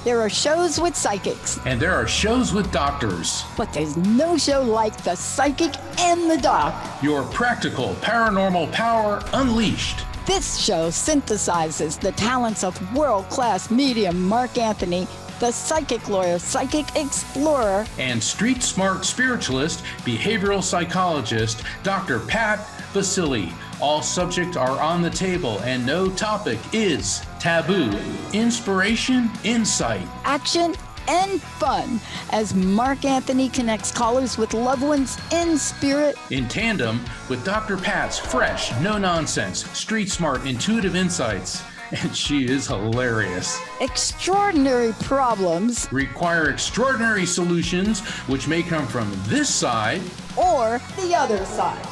There are shows with psychics. And there are shows with doctors. But there's no show like The Psychic and the Doc. Your practical paranormal power unleashed. This show synthesizes the talents of world-class medium Mark Anthony, the psychic lawyer, psychic explorer, and street smart spiritualist, behavioral psychologist, Dr. Pat Baccili. All subjects are on the table and no topic is taboo. Inspiration, insight, action, and fun as Mark Anthony connects callers with loved ones in spirit. In tandem with Dr. Pat's fresh, no-nonsense, street-smart, intuitive insights. And she is hilarious. Extraordinary problems require extraordinary solutions, which may come from this side or the other side.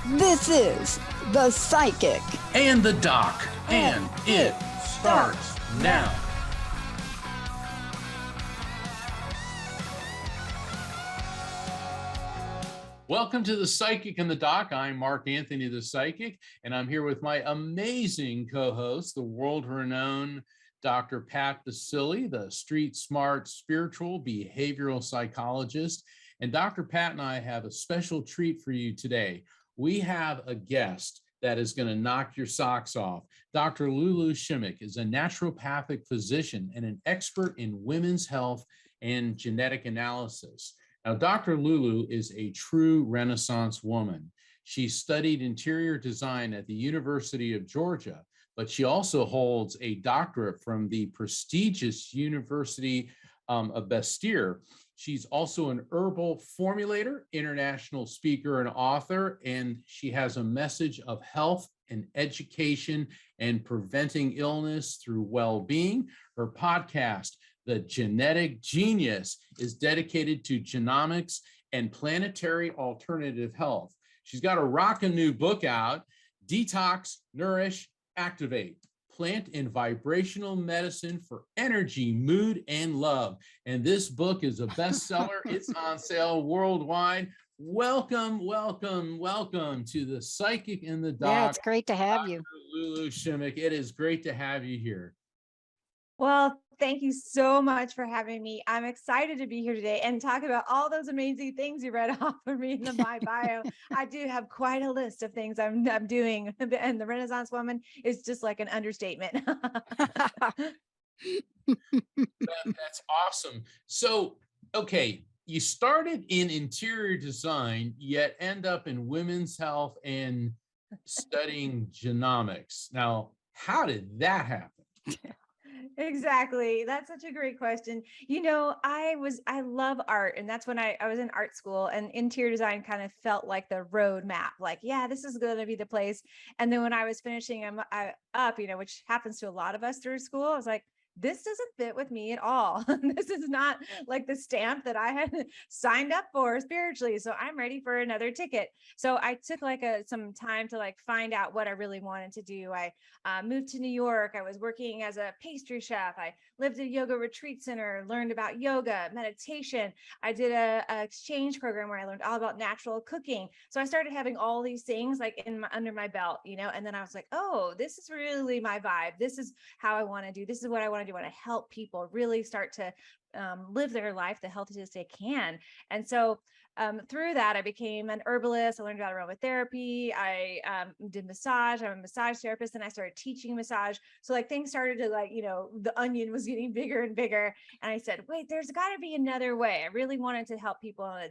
This is The Psychic and the Doc, and it starts now. Welcome to The Psychic and the Doc. I'm Mark Anthony, the Psychic, and I'm here with my amazing co-host, the world-renowned Dr. Pat Baccili, the street smart spiritual behavioral psychologist. And Dr. Pat and I have a special treat for you today. We have a guest that is going to knock your socks off. Dr. LuLu Shimek is a naturopathic physician and an expert in women's health and genetic analysis. Now, Dr. LuLu is a true Renaissance woman. She studied interior design at the University of Georgia, but she also holds a doctorate from the prestigious University of Baccili. She's also an herbal formulator, international speaker, and author, and she has a message of health and education and preventing illness through well-being. Her podcast, The Genetic Genius, is dedicated to genomics and planetary alternative health. She's got a rockin' new book out, Detox, Nourish, Activate, Plant and Vibrational Medicine for Energy, Mood, and Love. And this book is a bestseller. It's on sale worldwide. Welcome, welcome, welcome to The Psychic and the Doc. Yeah, it's great to have Dr. you. LuLu Shimek. It is great to have you here. Well, thank you so much for having me. I'm excited to be here today and talk about all those amazing things you read off for me in my bio. I do have quite a list of things I'm doing, and the Renaissance woman is just like an understatement. That's awesome. So, okay, you started in interior design, yet end up in women's health and studying genomics. Now, how did that happen? Exactly. That's such a great question. You know, I love art, and that's when I was in art school, and interior design kind of felt like the roadmap. Like, yeah, this is going to be the place. And then when I was finishing up, you know, which happens to a lot of us through school, I was like, this doesn't fit with me at all. This is not like the stamp that I had signed up for spiritually. So I'm ready for another ticket. So I took like some time to like find out what I really wanted to do. I moved to New York. I was working as a pastry chef. I lived at a yoga retreat center, learned about yoga, meditation. I did a exchange program where I learned all about natural cooking. So I started having all these things like under my belt, you know, and then I was like, oh, this is really my vibe. This is how I want to do. This is what I want to do. I want to help people really start to live their life the healthiest they can. And so through that, I became an herbalist. I learned about aromatherapy. I did massage. I'm a massage therapist, and I started teaching massage. So like things started to like, you know, the onion was getting bigger and bigger. And I said, wait, there's got to be another way. I really wanted to help people on a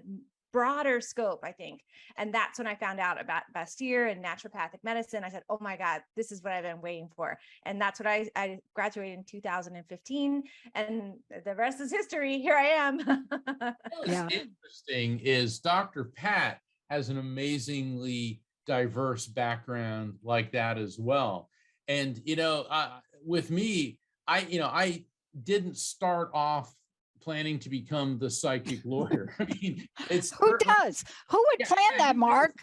broader scope, I think. And that's when I found out about Baccili and naturopathic medicine. I said, oh my God, this is what I've been waiting for. And that's what I graduated in 2015. And the rest is history. Here I am. What's interesting is Dr. Pat has an amazingly diverse background like that as well. And, you know, with me, I didn't start off planning to become the psychic lawyer. I mean, who does? Who would plan that, Mark?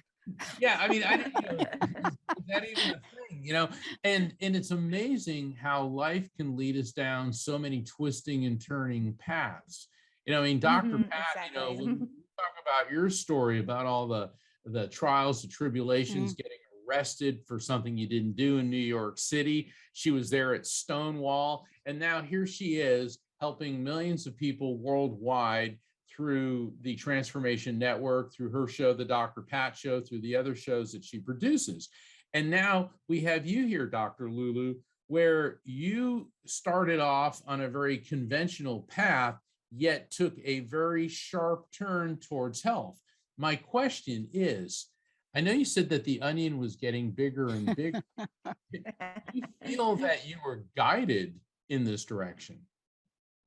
Yeah, I mean, I didn't, is that even a thing, you know? And it's amazing how life can lead us down so many twisting and turning paths. You know, I mean, Dr. Pat, exactly. You know, when you talk about your story about all the trials, the tribulations, getting arrested for something you didn't do in New York City. She was there at Stonewall, and now here she is helping millions of people worldwide through the Transformation Network, through her show, The Dr. Pat Show, through the other shows that she produces. And now we have you here, Dr. Lulu, where you started off on a very conventional path, yet took a very sharp turn towards health. My question is, I know you said that the onion was getting bigger and bigger. Do you feel that you were guided in this direction?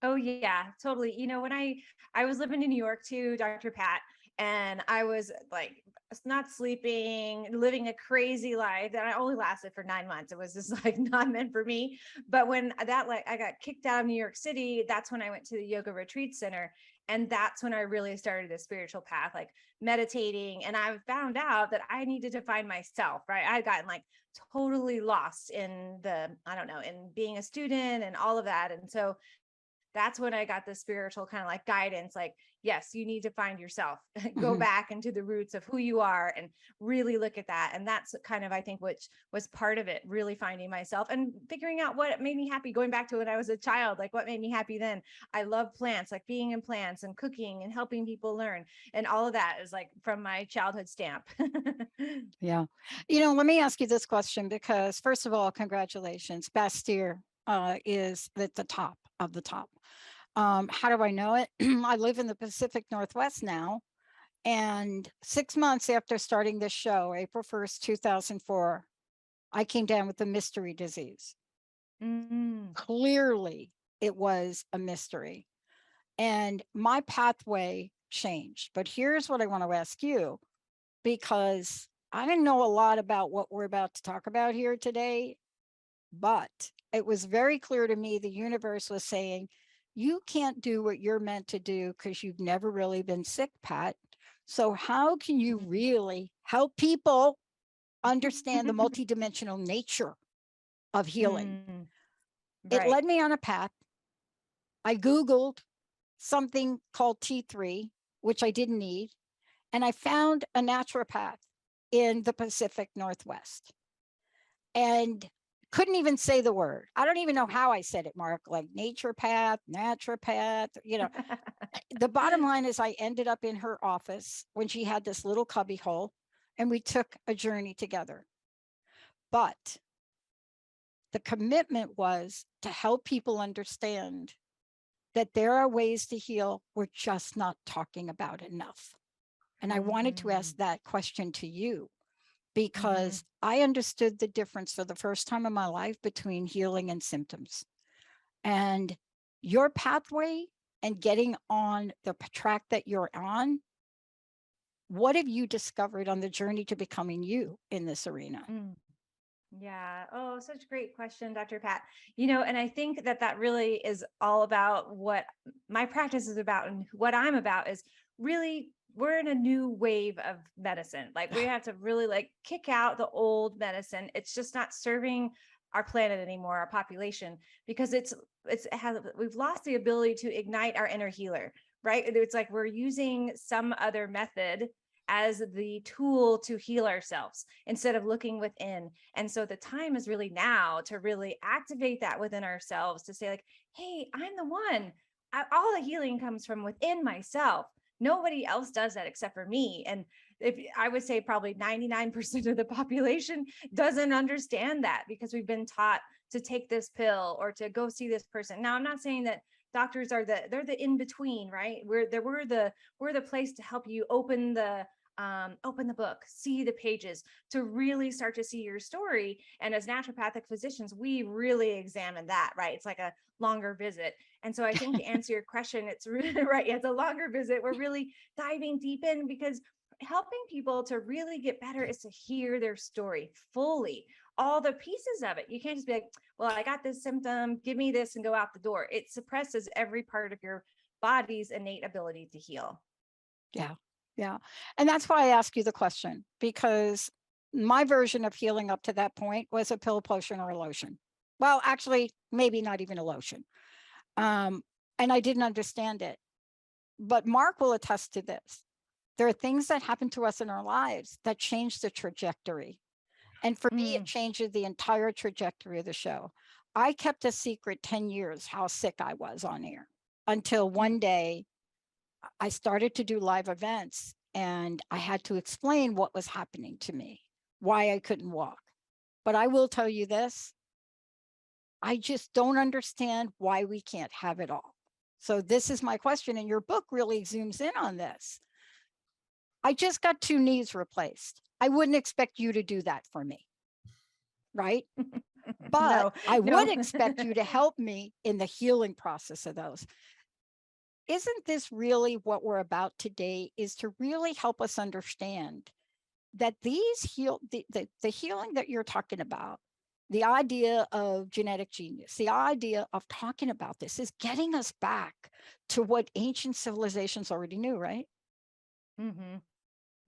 Oh yeah, totally. You know, when I was living in New York too, Dr. Pat, and I was like not sleeping, living a crazy life that I only lasted for 9 months. It was just like not meant for me. But when that like I got kicked out of New York City, that's when I went to the yoga retreat center. And that's when I really started a spiritual path, like meditating. And I found out that I needed to find myself, right? I had gotten like totally lost in the, I don't know, in being a student and all of that. And so that's when I got the spiritual kind of like guidance, like, yes, you need to find yourself, go Mhm. back into the roots of who you are and really look at that. And that's kind of, I think, which was part of it, really finding myself and figuring out what made me happy. Going back to when I was a child, like what made me happy then. I love plants, like being in plants and cooking and helping people learn. And all of that is like from my childhood stamp. Yeah. You know, let me ask you this question because, first of all, congratulations. Bastyr is at the top of the top. How do I know it? I live in the Pacific Northwest now. And 6 months after starting this show, April 1st, 2004, I came down with a mystery disease. Mm. Clearly, it was a mystery. And my pathway changed. But here's what I want to ask you, because I didn't know a lot about what we're about to talk about here today, but it was very clear to me the universe was saying, you can't do what you're meant to do because you've never really been sick, Pat. So how can you really help people understand the multidimensional nature of healing? Mm. It Right. led me on a path. I Googled something called T3, which I didn't need, and I found a naturopath in the Pacific Northwest and couldn't even say the word. I don't even know how I said it, Mark, like naturopath, you know. The bottom line is I ended up in her office when she had this little cubby hole and we took a journey together. But the commitment was to help people understand that there are ways to heal we're just not talking about enough. And I wanted to ask Mm. that question to you Mhm. because I understood the difference for the first time in my life between healing and symptoms. And your pathway and getting on the track that you're on, what have you discovered on the journey to becoming you in this arena? Mm. Yeah. Oh, such a great question, Dr. Pat. You know, and I think that that really is all about what my practice is about and what I'm about is really we're in a new wave of medicine. Like we have to really like kick out the old medicine. It's just not serving our planet anymore, our population, because it has we've lost the ability to ignite our inner healer, right? It's like we're using some other method as the tool to heal ourselves instead of looking within. And so the time is really now to really activate that within ourselves to say, like, hey, I'm the one. All the healing comes from within myself. Nobody else does that except for me. And if I would say probably 99% of the population doesn't understand that because we've been taught to take this pill or to go see this person. Now, I'm not saying that doctors are they're the in between, right? We're the place to help you open the book, see the pages to really start to see your story. And as naturopathic physicians, we really examine that, right? It's like a longer visit. And so I think to answer your question, it's really right. Yeah, it's a longer visit. We're really diving deep in because helping people to really get better is to hear their story fully, all the pieces of it. You can't just be like, well, I got this symptom, give me this and go out the door. It suppresses every part of your body's innate ability to heal. Yeah. Yeah. And that's why I ask you the question, because my version of healing up to that point was a pill, potion, or a lotion. Well, actually, maybe not even a lotion. And I didn't understand it. But Mark will attest to this. There are things that happen to us in our lives that change the trajectory. And for me, it Mm. changes the entire trajectory of the show. I kept a secret 10 years how sick I was on air until one day I started to do live events and I had to explain what was happening to me, why I couldn't walk. But I will tell you this, I just don't understand why we can't have it all. So this is my question, and your book really zooms in on this. I just got 2 knees replaced. I wouldn't expect you to do that for me, right? But No, I would no. expect you to help me in the healing process of those. Isn't this really what we're about today, is to really help us understand that these the healing that you're talking about, the idea of genetic genius, the idea of talking about this is getting us back to what ancient civilizations already knew, right? Hmm.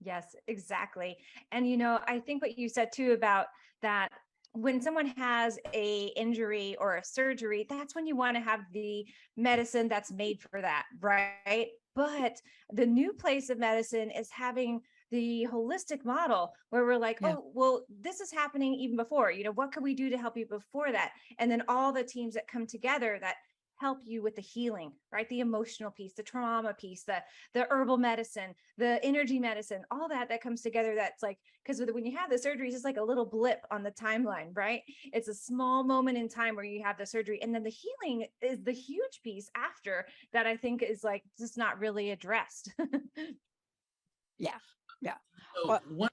Yes, exactly. And I think what you said too about that, when someone has a injury or a surgery, that's when you want to have the medicine that's made for that, right? But the new place of medicine is having the holistic model where we're like, Yeah. oh, well, this is happening even before, what can we do to help you before that? And then all the teams that come together that help you with the healing, right? The emotional piece, the trauma piece, the herbal medicine, the energy medicine, all that comes together. That's like, because when you have the surgeries, it's like a little blip on the timeline, right? It's a small moment in time where you have the surgery, and then the healing is the huge piece after that. I think is like just not really addressed. Yeah. Yeah. So Well,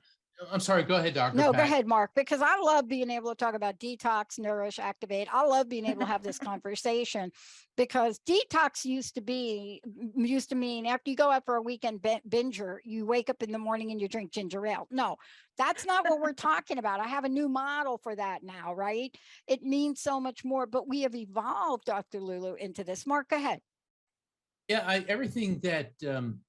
I'm sorry, go ahead, Dr. no, go Pat. ahead, Mark, because I love being able to talk about detox, nourish, activate. I love being able to have this conversation, because detox used to mean after you go out for a weekend binger, you wake up in the morning and you drink ginger ale. No, that's not what we're talking about. I have a new model for that now, right? It means so much more, but we have evolved, Dr. Lulu, into this. Mark, go ahead. Yeah, everything that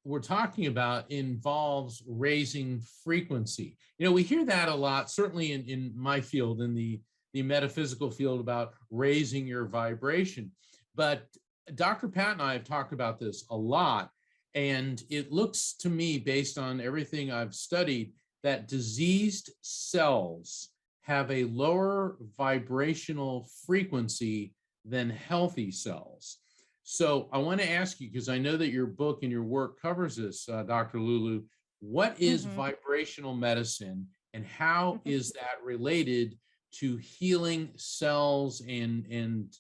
we're talking about involves raising frequency. We hear that a lot, certainly in my field, in the metaphysical field, about raising your vibration. But Dr. Pat and I have talked about this a lot, and it looks to me, based on everything I've studied, that diseased cells have a lower vibrational frequency than healthy cells. So I want to ask you, because I know that your book and your work covers this, Dr. Lulu, what is vibrational medicine and how is that related to healing cells and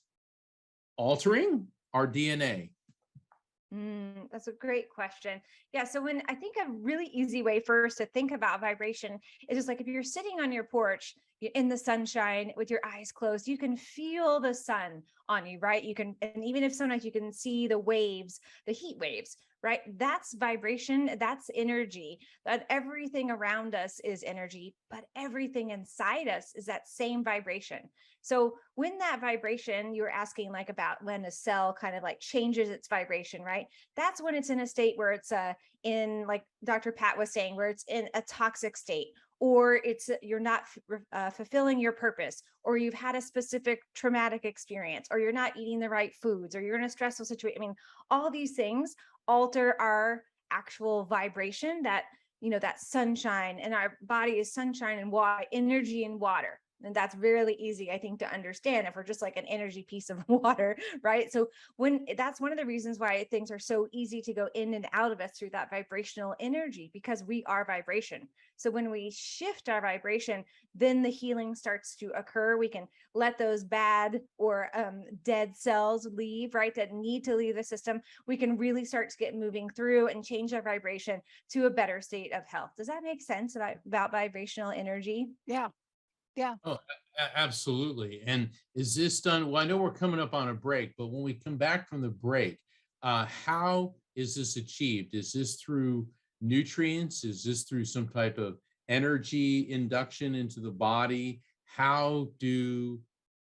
altering our DNA? That's a great question. Yeah. So when I think a really easy way first to think about vibration is just like if you're sitting on your porch in the sunshine with your eyes closed, you can feel the sun on you, right? You can, and even if sometimes you can see the waves, the heat waves, right? That's vibration. That's energy. That everything around us is energy, but everything inside us is that same vibration. So when that vibration, you were asking like about when a cell kind of like changes its vibration, right? That's when it's in a state where it's in, like Dr. Pat was saying, where it's in a toxic state, or it's you're not fulfilling your purpose, or you've had a specific traumatic experience, or you're not eating the right foods, or you're in a stressful situation. I mean, all these things alter our actual vibration, that that sunshine, and our body is sunshine and water, energy and water. And that's really easy, I think, to understand if we're just like an energy piece of water, right? So when that's one of the reasons why things are so easy to go in and out of us through that vibrational energy, because we are vibration. So when we shift our vibration, then the healing starts to occur. We can let those bad or dead cells leave, right? That need to leave the system. We can really start to get moving through and change our vibration to a better state of health. Does that make sense about vibrational energy? Yeah. Yeah. Oh, absolutely. And is this done? Well, I know we're coming up on a break, but when we come back from the break, how is this achieved? Is this through nutrients? Is this through some type of energy induction into the body? How do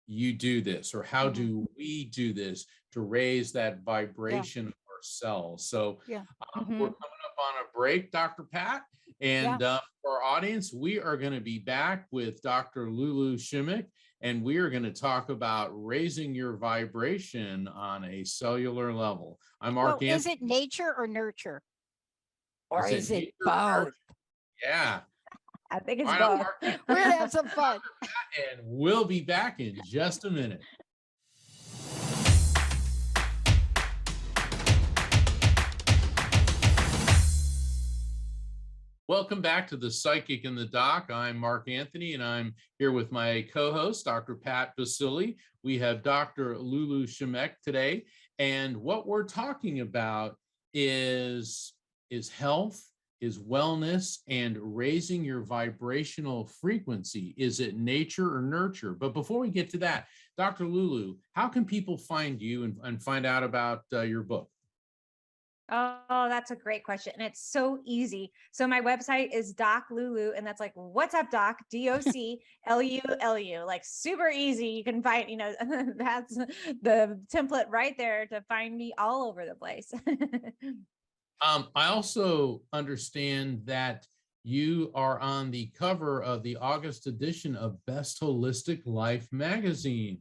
you do this, or how do we do this to raise that Yeah. vibration of our cells? So Yeah. we're coming up on a break, Dr. Pat. Yeah. And for our audience, we are going to be back with Dr. LuLu Shimek, and we are going to talk about raising your vibration on a cellular level. I'm Well, Mark is Anthony. it nature or nurture? Or Is it is it nature or both? nurture? Yeah. I think it's All right, I'm both. Mark Anthony, We're gonna have some fun. and we'll be back in just a minute. Welcome back to the Psychic and the Doc. I'm Mark Anthony, and I'm here with my co-host, Dr. Pat Baccili. We have Dr. LuLu Shimek today, and what we're talking about is health, is wellness, and raising your vibrational frequency. Is it nature or nurture? But before we get to that, Dr. LuLu, how can people find you and find out about your book? Oh, that's a great question. And it's so easy. So my website is Doc Lulu, and that's like, what's up, Doc? DocLulu. Like super easy. You can find, that's the template right there to find me all over the place. I also understand that you are on the cover of the August edition of Best Holistic Life magazine.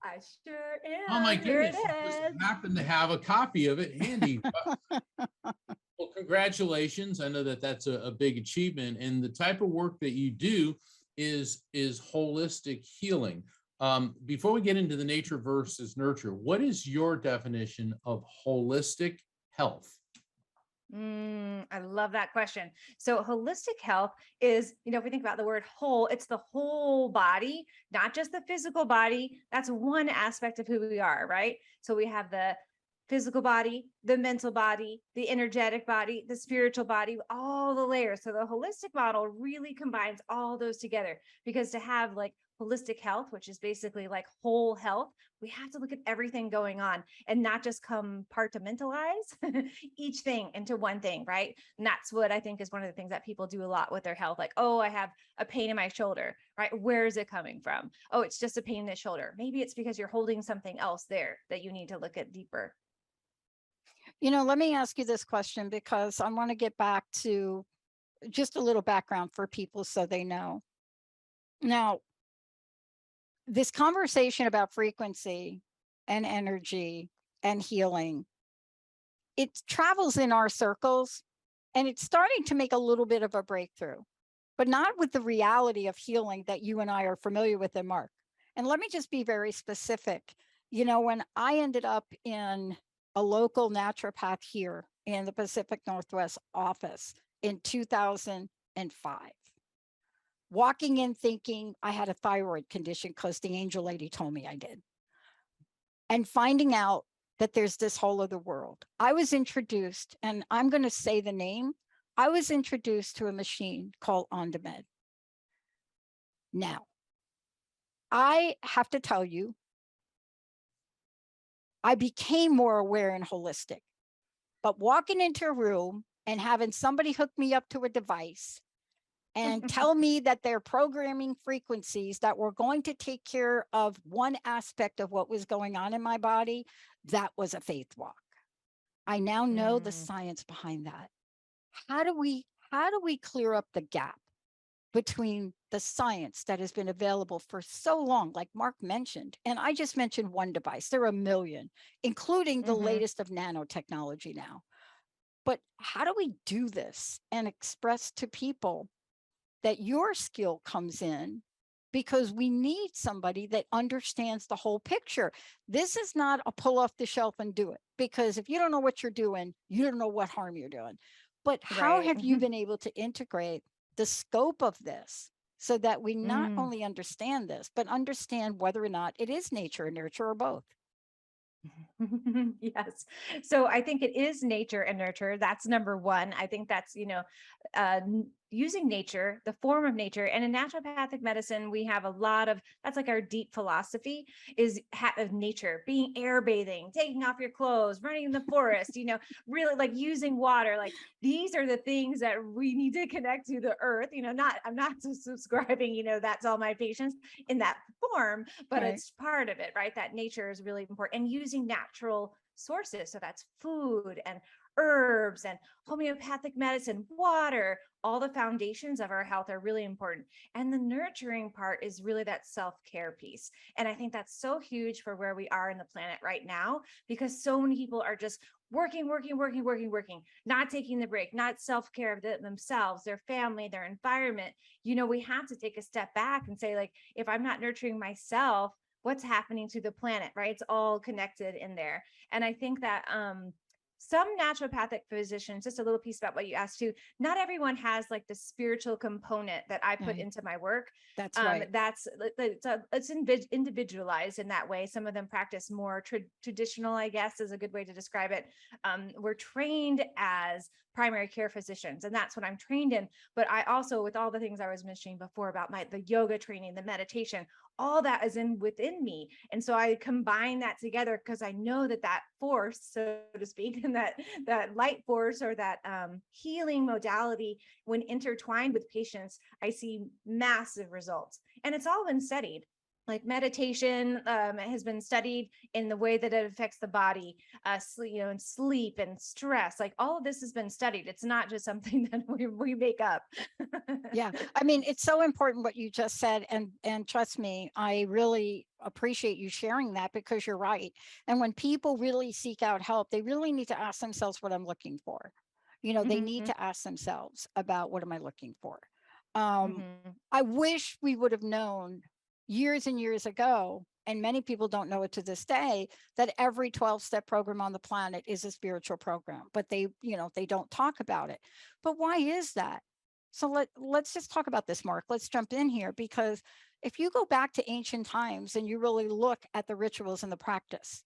I sure am. Oh my Here goodness, it you just is. happen to have a copy of it handy. Well, congratulations. I know that that's a big achievement, and the type of work that you do is holistic healing. Before we get into the nature versus nurture, what is your definition of holistic health? I love that question. So holistic health is, if we think about the word whole, it's the whole body, not just the physical body. That's one aspect of who we are, right? So we have the physical body, the mental body, the energetic body, the spiritual body, all the layers. So the holistic model really combines all those together, because to have like holistic health, which is basically like whole health, we have to look at everything going on and not just compartmentalize each thing into one thing, right? And that's what I think is one of the things that people do a lot with their health. Like, oh, I have a pain in my shoulder, right? Where is it coming from? Oh, it's just a pain in the shoulder. Maybe it's because you're holding something else there that you need to look at deeper. Let me ask you this question, because I want to get back to just a little background for people so they know. Now, this conversation about frequency and energy and healing, it travels in our circles, and it's starting to make a little bit of a breakthrough, but not with the reality of healing that you and I are familiar with in Mark. And let me just be very specific. When I ended up in a local naturopath here in the Pacific Northwest office in 2005, walking in thinking I had a thyroid condition because the angel lady told me I did, and finding out that there's this whole other world. I was introduced, and I'm going to say the name, I was introduced to a machine called OnDemand. Now, I have to tell you, I became more aware and holistic, but walking into a room and having somebody hook me up to a device and tell me that they're programming frequencies that were going to take care of one aspect of what was going on in my body, that was a faith walk. I now know the science behind that. How do we clear up the gap between the science that has been available for so long, like Mark mentioned, and I just mentioned one device, there are a million, including the latest of nanotechnology now. But how do we do this and express to people that your skill comes in, because we need somebody that understands the whole picture? This is not a pull off the shelf and do it, because if you don't know what you're doing, you don't know what harm you're doing. But how have you been able to integrate the scope of this so that we not only understand this, but understand whether or not it is nature and nurture, or both? Yes. So I think it is nature and nurture. That's number one. I think that's, using nature, the form of nature. And in naturopathic medicine, we have a lot of, that's like our deep philosophy is of nature, being air bathing, taking off your clothes, running in the forest, really like using water. Like these are the things that we need to connect to the earth, I'm not subscribing, that's all my patients in that form, but it's part of it, right? That nature is really important, and using natural sources. So that's food and herbs and homeopathic medicine, water, all the foundations of our health are really important. And the nurturing part is really that self-care piece. And I think that's so huge for where we are in the planet right now, because so many people are just working, not taking the break, not self-care of themselves, their family, their environment. We have to take a step back and say, like, if I'm not nurturing myself, what's happening to the planet, right? It's all connected in there. And I think that some naturopathic physicians, just a little piece about what you asked too, not everyone has like the spiritual component that I put Yeah. into my work. That's right. It's individualized in that way. Some of them practice more traditional, I guess is a good way to describe it. We're trained as primary care physicians, and that's what I'm trained in. But I also, with all the things I was mentioning before about the yoga training, the meditation, all that is within me. And so I combine that together because I know that force, so to speak, and that light force, or that healing modality, when intertwined with patients, I see massive results. And it's all been studied. Like meditation has been studied in the way that it affects the body, sleep, and sleep and stress. Like all of this has been studied. It's not just something that we make up. Yeah. I mean, it's so important what you just said. And trust me, I really appreciate you sharing that, because you're right. And when people really seek out help, they really need to ask themselves what I'm looking for. They need to ask themselves about, what am I looking for? I wish we would have known years and years ago, and many people don't know it to this day, that every 12-step program on the planet is a spiritual program, but they don't talk about it. But why is that? So let's just talk about this, Mark. Let's jump in here, because if you go back to ancient times and you really look at the rituals and the practice,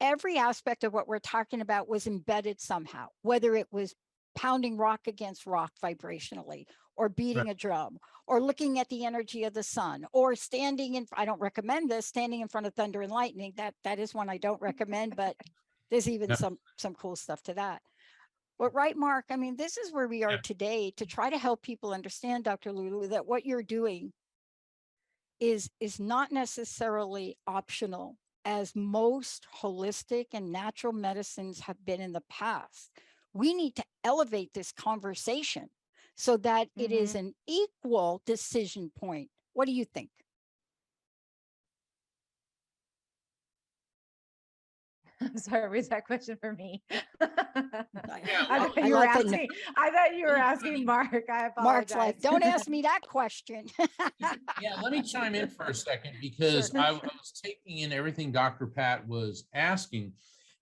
every aspect of what we're talking about was embedded somehow, whether it was pounding rock against rock vibrationally, or beating a drum, or looking at the energy of the sun, or I don't recommend this, standing in front of thunder and lightning. That is one I don't recommend, but there's even some cool stuff to that. But right, Mark, I mean, this is where we are today, to try to help people understand, Dr. Lulu, that what you're doing is not necessarily optional, as most holistic and natural medicines have been in the past. We need to elevate this conversation so that it is an equal decision point. What do you think? I'm sorry, was that question for me? I I thought you were asking Mark. I apologize. Mark's like, don't ask me that question. Yeah, let me chime in for a second, because I was taking in everything Dr. Pat was asking,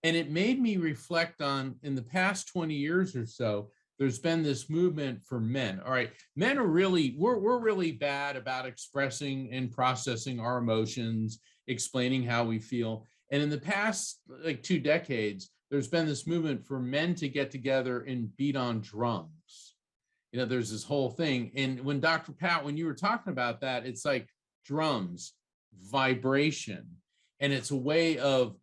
and it made me reflect on, in the past 20 years or so, there's been this movement for men. All right, men are we're really bad about expressing and processing our emotions, explaining how we feel. And in the past, like 2 decades, there's been this movement for men to get together and beat on drums. There's this whole thing. And when Dr. Pat, when you were talking about that, it's like drums, vibration, and it's a way of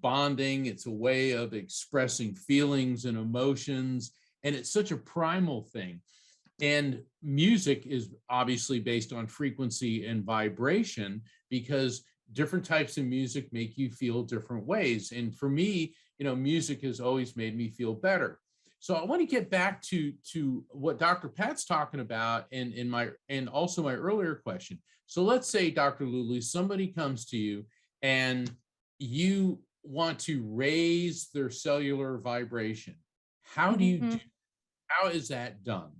bonding. It's a way of expressing feelings and emotions. And it's such a primal thing. And music is obviously based on frequency and vibration, because different types of music make you feel different ways. And for me, music has always made me feel better. So I want to get back to what Dr. Pat's talking about, and also my earlier question. So let's say, Dr. Lulu, somebody comes to you and you want to raise their cellular vibration. How do you do? How is that done?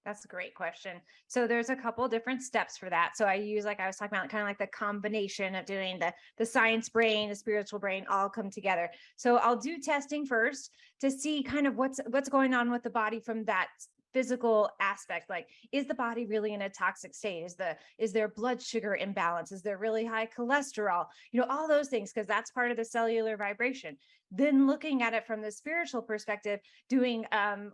That's a great question. So there's a couple different steps for that. So I use, like I was talking about, kind of like the combination of doing the science brain, the spiritual brain, all come together. So I'll do testing first to see kind of what's going on with the body from that physical aspect. Like, is the body really in a toxic state? Is there blood sugar imbalance? Is there really high cholesterol? All those things, because that's part of the cellular vibration. Then looking at it from the spiritual perspective, doing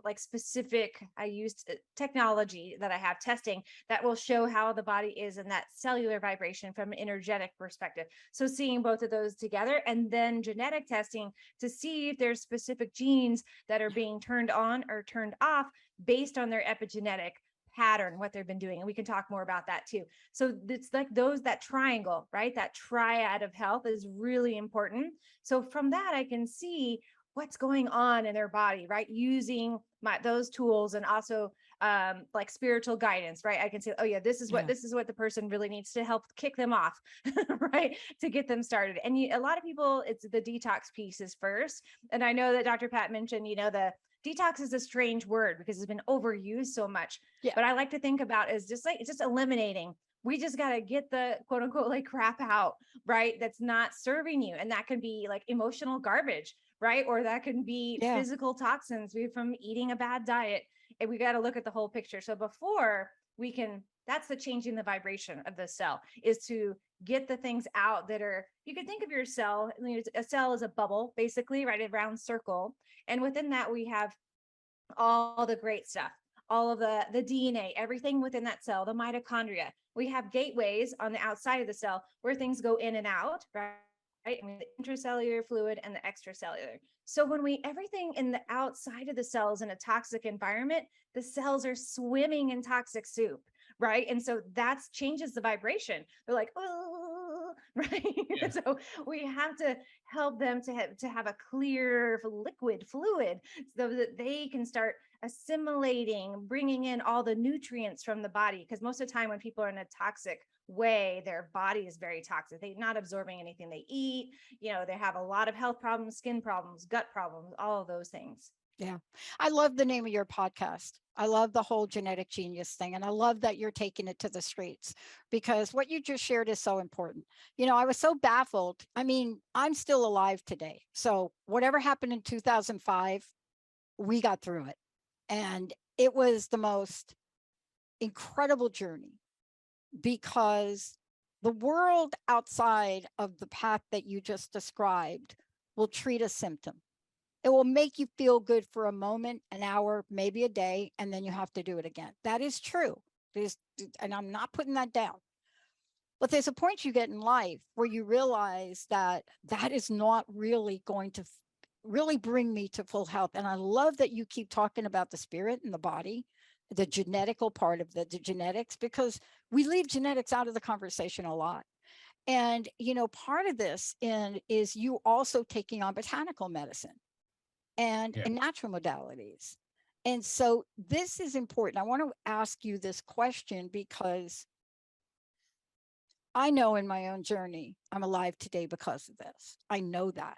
like specific, I used technology that I have testing that will show how the body is in that cellular vibration from an energetic perspective. So seeing both of those together, and then genetic testing to see if there's specific genes that are being turned on or turned off based on their epigenetic pattern, what they've been doing. And we can talk more about that too. So it's like that triangle, right? That triad of health is really important. So from that, I can see what's going on in their body, right? Using those tools, and also like spiritual guidance, right? I can say, oh yeah, this is what the person really needs to help kick them off, right? To get them started. And a lot of people, it's the detox pieces first. And I know that Dr. Pat mentioned, the detox is a strange word because it's been overused so much. Yeah. But I like to think about is just eliminating. We just got to get the quote unquote like crap out, right? That's not serving you. And that can be like emotional garbage, right? Or that can be Yeah. physical toxins from eating a bad diet. And we got to look at the whole picture. So before we can, that's the changing the vibration of the cell, is to get the things out that are, you can think of your cell, a cell is a bubble, basically, right? A round circle. And within that, we have all the great stuff, all of the DNA, everything within that cell, the mitochondria. We have gateways on the outside of the cell where things go in and out, right? I mean, the intracellular fluid and the extracellular. So when everything in the outside of the cells in a toxic environment, the cells are swimming in toxic soup, right? And so that changes the vibration. They're like, oh, right? Yeah. So we have to help them to have a clear liquid fluid so that they can start assimilating, bringing in all the nutrients from the body. Because most of the time when people are in a toxic way, their body is very toxic. They're not absorbing anything they eat. They have a lot of health problems, skin problems, gut problems, all of those things. Yeah. I love the name of your podcast. I love the whole genetic genius thing. And I love that you're taking it to the streets, because what you just shared is so important. I was so baffled. I mean, I'm still alive today. So whatever happened in 2005, we got through it. And it was the most incredible journey, because the world outside of the path that you just described will treat a symptom. It will make you feel good for a moment, an hour, maybe a day, and then you have to do it again. That is true. And I'm not putting that down. But there's a point you get in life where you realize that that is not really going to really bring me to full health. And I love that you keep talking about the spirit and the body, the genetical part of the genetics, because we leave genetics out of the conversation a lot. And, part of this is you also taking on botanical medicine and natural modalities. And so this is important. I want to ask you this question because I know in my own journey, I'm alive today because of this. I know that.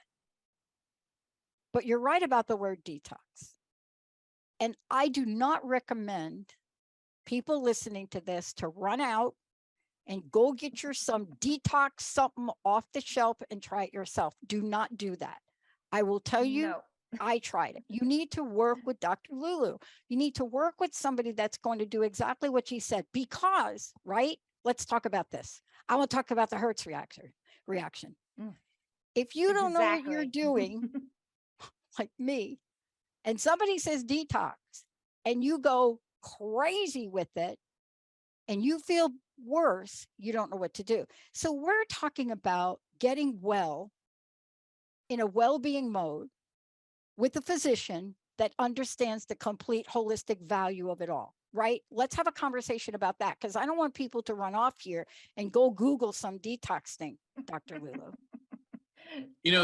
But you're right about the word detox. And I do not recommend people listening to this to run out and go get some detox something off the shelf and try it yourself. Do not do that. I will tell you, No. I tried it. You need to work with Dr. LuLu. You need to work with somebody that's going to do exactly what she said, because, right? Let's talk about this. I want to talk about the Hertz reaction. If you don't know what you're doing, like me, and somebody says detox and you go crazy with it and you feel worse, you don't know what to do. So we're talking about getting well in a well-being mode with a physician that understands the complete holistic value of it all, right? Let's have a conversation about that, because I don't want people to run off here and go Google some detox thing, Dr. LuLu.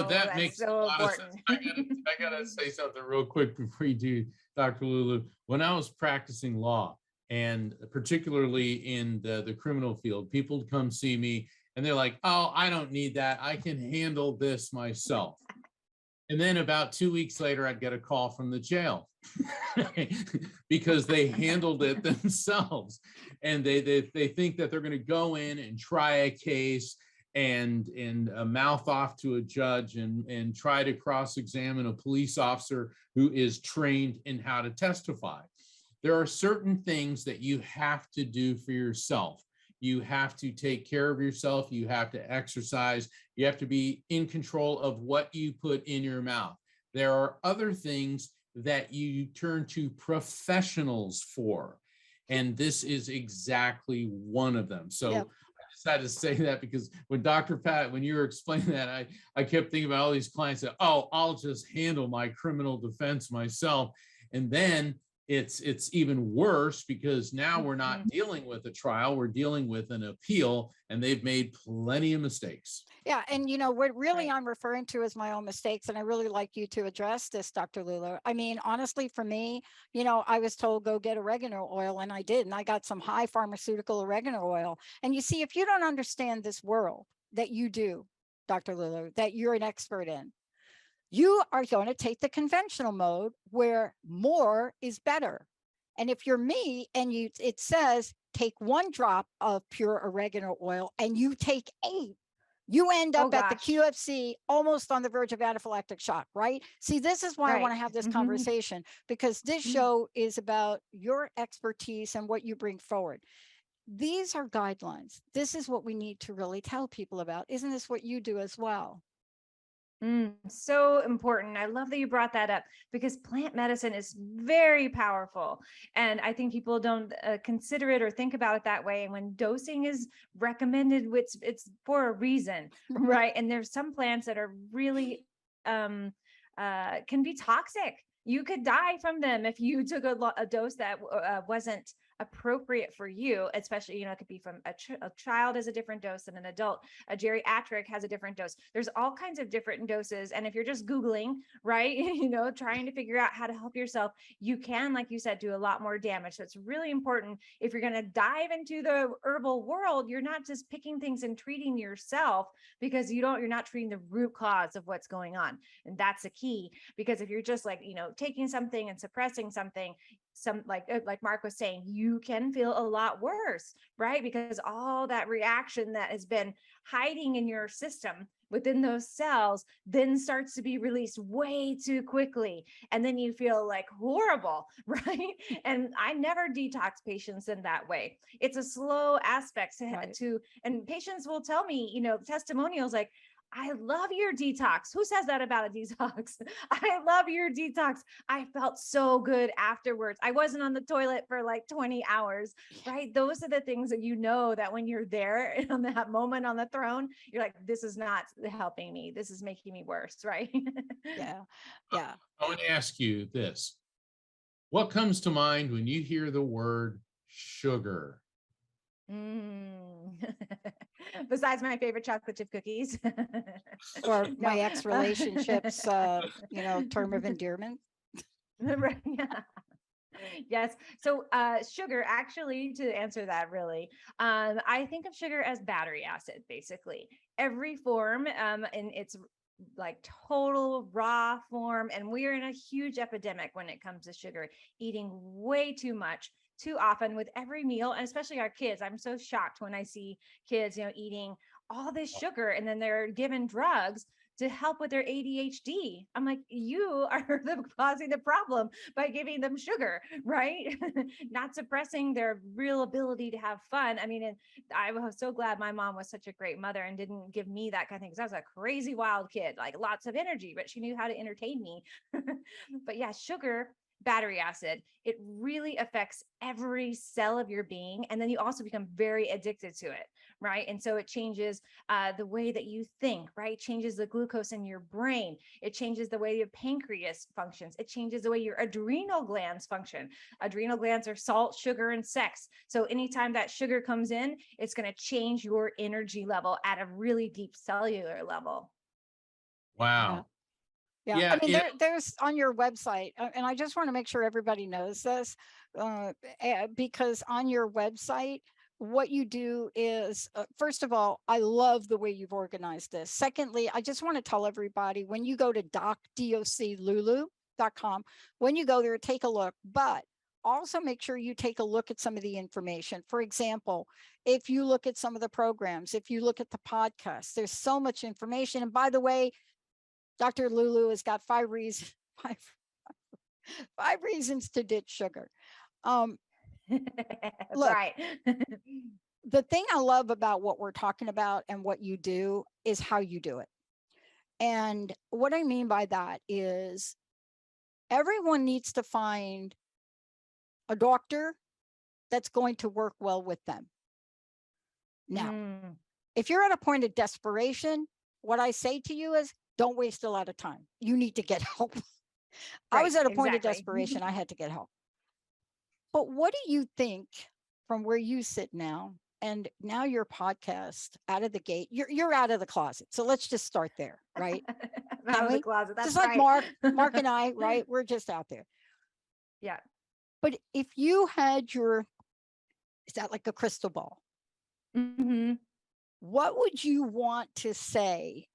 That makes so a lot important. of sense. I gotta say something real quick before you do, Dr. LuLu. When I was practicing law, and particularly in the criminal field, people would come see me and they're like, oh, I don't need that. I can handle this myself. And then about 2 weeks later, I'd get a call from the jail because they handled it themselves. And they think that they're going to go in and try a case and mouth off to a judge and try to cross-examine a police officer who is trained in how to testify. There are certain things that you have to do for yourself. You have to take care of yourself. You have to exercise. You have to be in control of what you put in your mouth. There are other things that you turn to professionals for. And this is exactly one of them. So I just had to say that, because when Dr. Pat, when you were explaining that, I kept thinking about all these clients that, oh, I'll just handle my criminal defense myself. And then it's even worse, because now we're not dealing with a trial, we're dealing with an appeal, and they've made plenty of mistakes. Yeah. And what really I'm referring to is my own mistakes. And I really like you to address this, Dr. LuLu. I mean, honestly, for me, I was told go get oregano oil, and I did. And I got some high pharmaceutical oregano oil. And you see, if you don't understand this world that you do, Dr. LuLu, that you're an expert in, you are going to take the conventional mode where more is better. And if you're me and it says take 1 drop of pure oregano oil and you take 8, You end Oh up at the gosh. QFC almost on the verge of anaphylactic shock, right? See, this is why I want Right. to have this Mhm. conversation, because this show is about your expertise and what you bring forward. These are guidelines. This is what we need to really tell people about. Isn't this what you do as well? So important. I love that you brought that up because plant medicine is very powerful. And I think people don't consider it or think about it that way. And when dosing is recommended, it's for a reason, right? And there's some plants that are really can be toxic. You could die from them if you took a dose that wasn't appropriate for you, especially, it could be from a child has a different dose than an adult. A geriatric has a different dose. There's all kinds of different doses. And if you're just Googling, right, trying to figure out how to help yourself, you can, like you said, do a lot more damage. So it's really important if you're going to dive into the herbal world, you're not just picking things and treating yourself because you're not treating the root cause of what's going on. And that's the key, because if you're just like, taking something and suppressing something, like Mark was saying, you can feel a lot worse, right? Because all that reaction that has been hiding in your system within those cells then starts to be released way too quickly, and then you feel like horrible, right? And I never detox patients in that way. It's a slow aspect Right. and patients will tell me, testimonials like, I love your detox. Who says that about a detox? I love your detox. I felt so good afterwards. I wasn't on the toilet for like 20 hours, right? Those are the things that that when you're there and on that moment on the throne, you're like, this is not helping me. This is making me worse, right? Yeah. Yeah. I want to ask you this. What comes to mind when you hear the word sugar? Mm. Besides my favorite chocolate chip cookies. Or my No. ex-relationship's, term of endearment. Right, yeah. Yes. So sugar, actually, to answer that really, I think of sugar as battery acid, basically. Every form in its like total raw form. And we are in a huge epidemic when it comes to sugar, eating way too much too often with every meal, and especially our kids. I'm so shocked when I see kids, eating all this sugar and then they're given drugs to help with their ADHD. I'm like, you are causing the problem by giving them sugar, right? Not suppressing their real ability to have fun. I mean, and I was so glad my mom was such a great mother and didn't give me that kind of thing, because I was a crazy wild kid, like lots of energy, but she knew how to entertain me. But yeah, sugar, battery acid, it really affects every cell of your being. And then you also become very addicted to it, right? And so it changes the way that you think, right? Changes the glucose in your brain. It changes the way your pancreas functions. It changes the way your adrenal glands function. Adrenal glands are salt, sugar, and sex. So anytime that sugar comes in, it's going to change your energy level at a really deep cellular level. Yeah. Wow. Yeah. I Yeah, mean, there's on your website, and I just want to make sure everybody knows this, because on your website, what you do is, first of all, I love the way you've organized this. Secondly, I just want to tell everybody, when you go to doclulu.com, when you go there, take a look, but also make sure you take a look at some of the information. For example, if you look at some of the programs, if you look at the podcasts, there's so much information. And by the way, Dr. Lulu has got five reasons to ditch sugar. Look, Right. the thing I love about what we're talking about and what you do is how you do it. And what I mean by that is everyone needs to find a doctor that's going to work well with them. Now, if you're at a point of desperation, what I say to you is don't waste a lot of time. You need to get help. I was at a point of desperation. I had to get help. But what do you think from where you sit now, and now your podcast out of the gate, you're out of the closet. So let's just start there, right? Out of the closet. That's just like right. Mark and I, right? We're just out there. Yeah. But if you had is that like a crystal ball? Mm-hmm. What would you want to say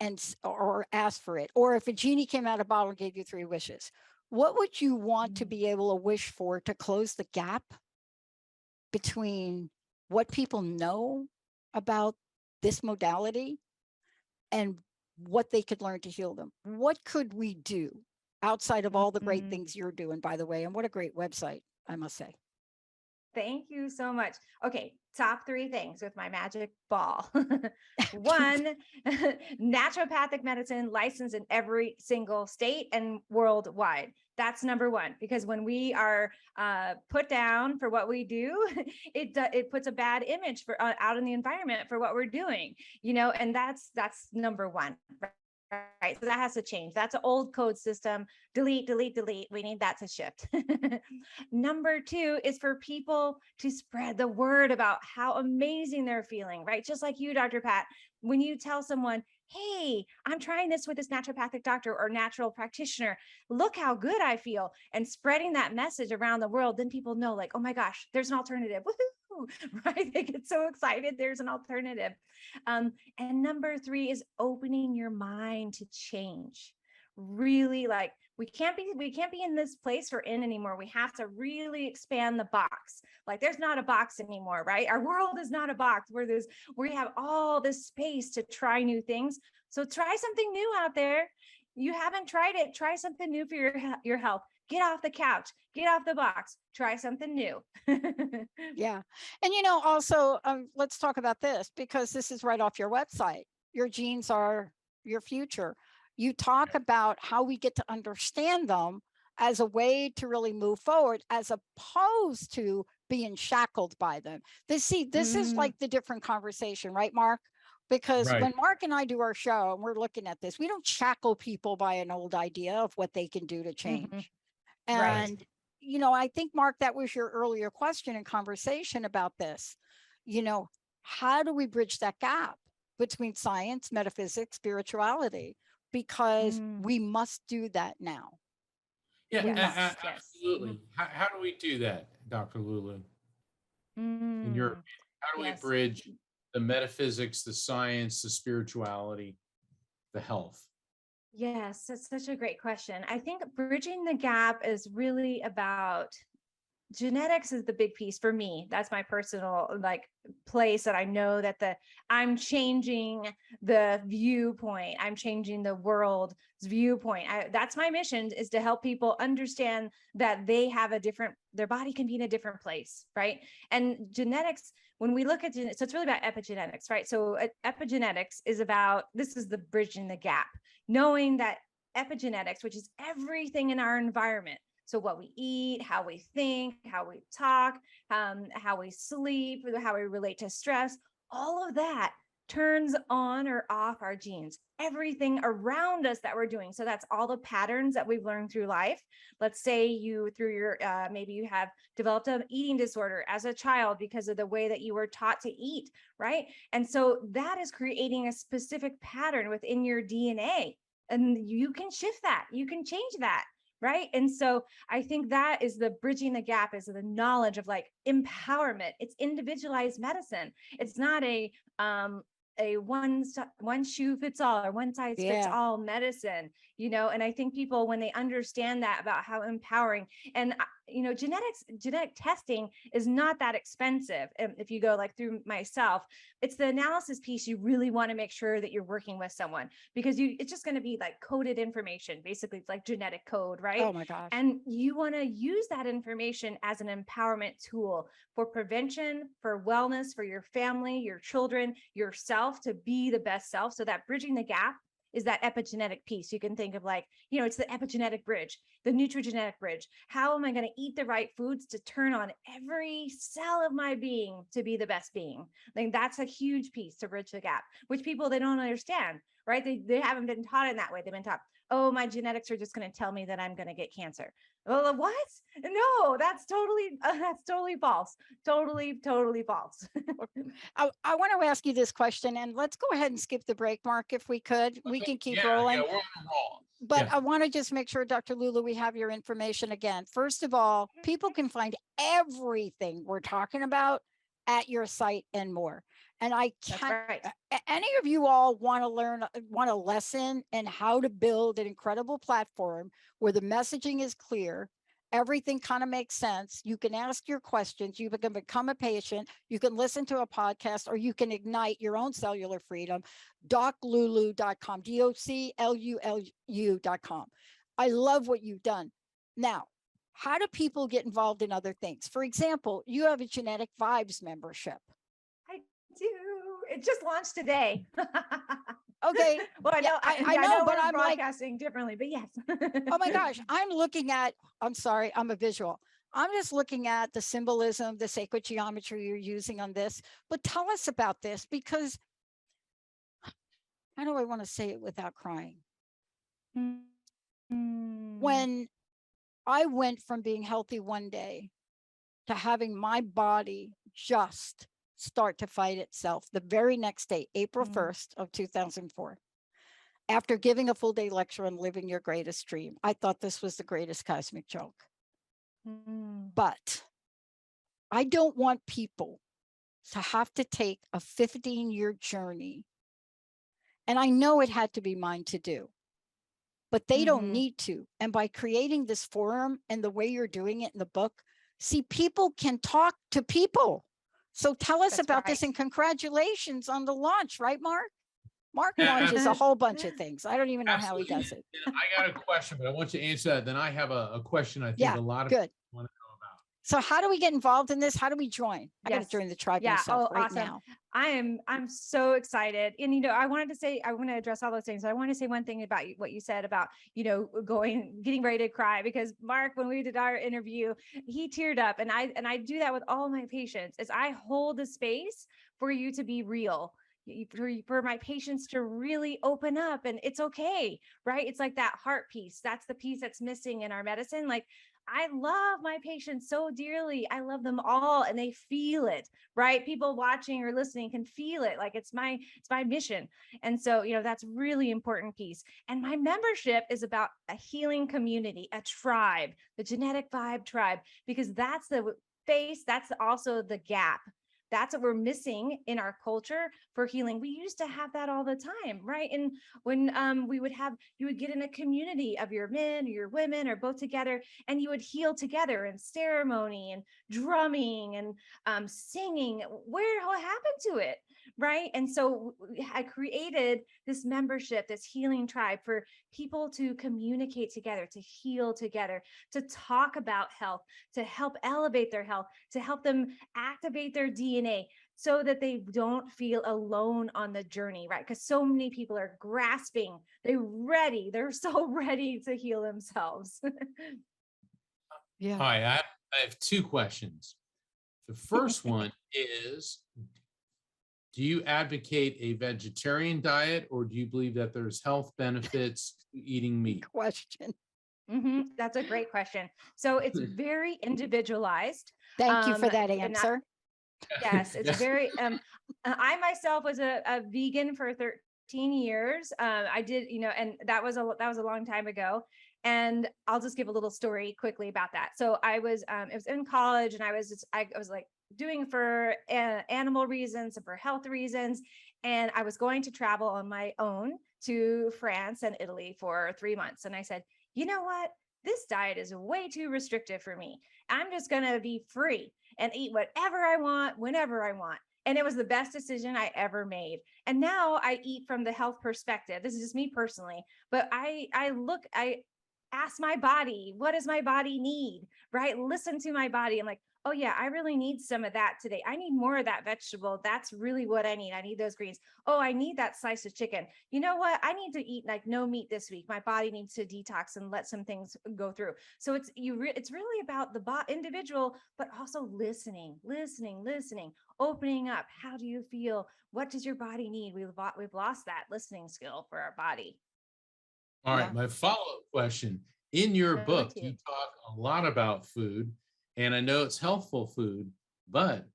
or ask for it? Or if a genie came out of a bottle and gave you 3 wishes, what would you want to be able to wish for to close the gap between what people know about this modality and what they could learn to heal them. What could we do outside of all the great Mhm. things you're doing, by the way? And what a great website, I must say. Thank you so much. Okay, top three things with my magic ball. One, naturopathic medicine licensed in every single state and worldwide. That's number one, because when we are put down for what we do, it puts a bad image for out in the environment for what we're doing, and that's number one. Right. So that has to change. That's an old code system. Delete, delete, delete. We need that to shift. Number two is for people to spread the word about how amazing they're feeling, right? Just like you, Dr. Pat, when you tell someone, hey, I'm trying this with this naturopathic doctor or natural practitioner, look how good I feel, and spreading that message around the world, then people know, like, oh my gosh, there's an alternative. Woohoo! Right? They get so excited. There's an alternative. And number three is opening your mind to change. Really, like, we can't be in this place we're in anymore. We have to really expand the box. Like, there's not a box anymore, right? Our world is not a box where we have all this space to try new things. So try something new out there. You haven't tried it. Try something new for your health. Get off the couch, get off the box, try something new. Yeah. And, also, let's talk about this, because this is right off your website. Your genes are your future. You talk about how we get to understand them as a way to really move forward, as opposed to being shackled by them. This is like the different conversation, right, Mark? Because Right. when Mark and I do our show and we're looking at this, we don't shackle people by an old idea of what they can do to change. Right. And, I think, Mark, that was your earlier question and conversation about this. How do we bridge that gap between science, metaphysics, spirituality? Because we must do that now. Yeah, We must. Yes. absolutely. How do we do that, Dr. Lulu? In your opinion, how do we Yes. bridge the metaphysics, the science, the spirituality, the health? Yes, that's such a great question. I think bridging the gap is really about genetics is the big piece for me. That's my personal place that I know that I'm changing the viewpoint. I'm changing the world's viewpoint. That's my mission, is to help people understand that their body can be in a different place, right? And genetics, when we look at so it's really about epigenetics, right? So epigenetics is about, this is the bridging the gap, knowing that epigenetics, which is everything in our environment, so what we eat, how we think, how we talk, how we sleep, how we relate to stress, all of that turns on or off our genes, everything around us that we're doing. So that's all the patterns that we've learned through life. Let's say maybe you have developed an eating disorder as a child because of the way that you were taught to eat, right? And so that is creating a specific pattern within your DNA. And you can shift that, you can change that. Right. And so I think that is the bridging the gap, is the knowledge of empowerment. It's individualized medicine. It's not a one shoe fits all or one size fits all medicine, and I think people, when they understand that about how empowering, and genetic testing is not that expensive. If you go through myself, it's the analysis piece. You really want to make sure that you're working with someone, because it's just going to be coded information. Basically, it's like genetic code, right? Oh my gosh. And you want to use that information as an empowerment tool for prevention, for wellness, for your family, your children, yourself, to be the best self. So that bridging the gap is that epigenetic piece. You can think of it's the epigenetic bridge, the nutrigenetic bridge. How am I going to eat the right foods to turn on every cell of my being to be the best being? That's a huge piece to bridge the gap, which people, they don't understand, right? They haven't been taught in that way. They've been taught, oh, my genetics are just going to tell me that I'm going to get cancer. Well, what? No, that's totally false. Totally false. I want to ask you this question, and let's go ahead and skip the break, Mark, if we could. We can keep rolling. Yeah, we're on a roll. But I want to just make sure, Dr. Lulu, we have your information again. First of all, people can find everything we're talking about at your site and more. And I can't, right. Any of you all want a lesson in how to build an incredible platform where the messaging is clear Everything kind of makes sense. You can ask your questions. You can become a patient. You can listen to a podcast, or you can ignite your own cellular freedom. DocLulu.com, DocLulu.com. I love what you've done. Now, how do people get involved in other things? For example, you have a Genetic Vibes membership. I do. It just launched today. Okay. Well, I Yeah, know, I know, but we're I'm like, broadcasting differently, but yes. oh my gosh, I'm looking at, I'm sorry, I'm a visual. I'm just looking at the symbolism, the sacred geometry you're using on this. But tell us about this, because how do I want to say it without crying? When I went from being healthy one day to having my body just start to fight itself the very next day, April 1st of 2004, after giving a full day lecture on living your greatest dream, I thought this was the greatest cosmic joke. But I don't want people to have to take a 15-year journey. And I know it had to be mine to do, but they don't need to. And by creating this forum and the way you're doing it in the book, see, people can talk to people. So tell us That's about this, right. and congratulations on the launch, right, Mark? Mark launches a whole bunch of things. I don't even know how he does it. And I got a question, but I want you to answer that. Then I have a question I think Yeah, a lot of good. people want to know about. So how do we get involved in this? How do we join? I got to Yes. join the tribe Yeah. myself Oh, right awesome. now. I'm so excited. And, you know, I want to address all those things. I want to say one thing about what you said about, you know, getting ready to cry, because Mark, when we did our interview, he teared up, and I do that with all my patients, is I hold the space for you to be real, for my patients to really open up, and it's okay. Right. It's like that heart piece. That's the piece that's missing in our medicine. Like, I love my patients so dearly. I love them all, and they feel it, right? People watching or listening can feel it. Like, it's my mission. And so, you know, that's really important piece. And my membership is about a healing community, a tribe, the Genetic Vibe tribe, because that's the face, that's also the gap. That's what we're missing in our culture for healing. We used to have that all the time, right? And when you would get in a community of your men or your women or both together, and you would heal together in ceremony and drumming and singing. What happened to it? Right. And so I created this membership, this healing tribe, for people to communicate together, to heal together, to talk about health, to help elevate their health, to help them activate their DNA, so that they don't feel alone on the journey, right? Because so many people are grasping, they're so ready to heal themselves. Yeah. All right, I have two questions. The first one is, do you advocate a vegetarian diet, or do you believe that there's health benefits to eating meat? Question. That's a great question. So it's very individualized. Thank you for that and answer. Yes, it's very, I myself was a vegan for 13 years. I did, you know, and that was a long time ago. And I'll just give a little story quickly about that. So it was in college, and I was like doing for animal reasons and for health reasons. And I was going to travel on my own to France and Italy for 3 months. And I said, you know what? This diet is way too restrictive for me. I'm just going to be free and eat whatever I want, whenever I want. And it was the best decision I ever made. And now I eat from the health perspective. This is just me personally, but I ask my body, what does my body need? Right? Listen to my body. I'm like, oh yeah, I really need some of that today. I need more of that vegetable. That's really what I need. I need those greens. Oh, I need that slice of chicken. You know what? I need to eat like no meat this week. My body needs to detox and let some things go through. So it's really about the individual, but also listening, opening up. How do you feel? What does your body need? We've lost that listening skill for our body. All right, my follow-up question. In your book, too. you talk a lot about food, and I know it's healthful food, but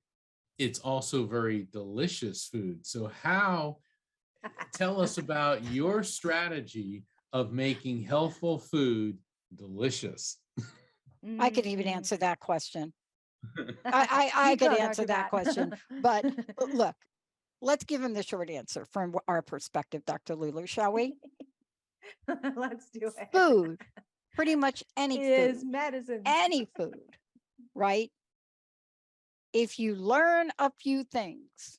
it's also very delicious food. So tell us about your strategy of making healthful food delicious. I could even answer that question. I could answer that question. But look, let's give him the short answer from our perspective, Dr. Lulu, shall we? Let's do it. Food pretty much any is food, medicine. any food, right? If you learn a few things,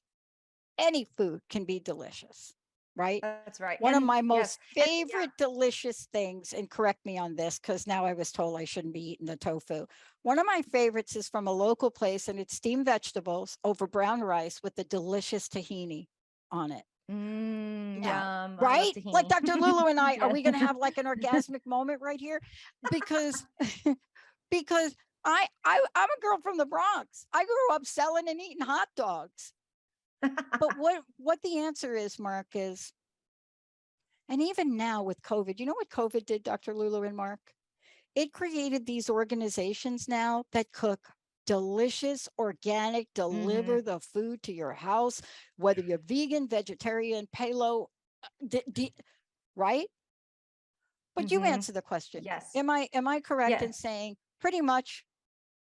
any food can be delicious, right? That's right. One of And my yes, most favorite delicious things, and correct me on this because now I was told I shouldn't be eating the tofu. One of my favorites is from a local place, and it's steamed vegetables over brown rice with the delicious tahini on it. Now, yum. I love right? Like tahini. Dr. Lulu and I, are Yes. we going to have like an orgasmic moment right here? Because because I'm a girl from the Bronx. I grew up selling and eating hot dogs. But what the answer is, Mark, is, and even now with COVID, you know what COVID did, Dr. Lulu and Mark? It created these organizations now that cook delicious, organic, deliver the food to your house, whether you're vegan, vegetarian, paleo, right? But you answer the question. Yes. Am I correct in Yes. saying pretty much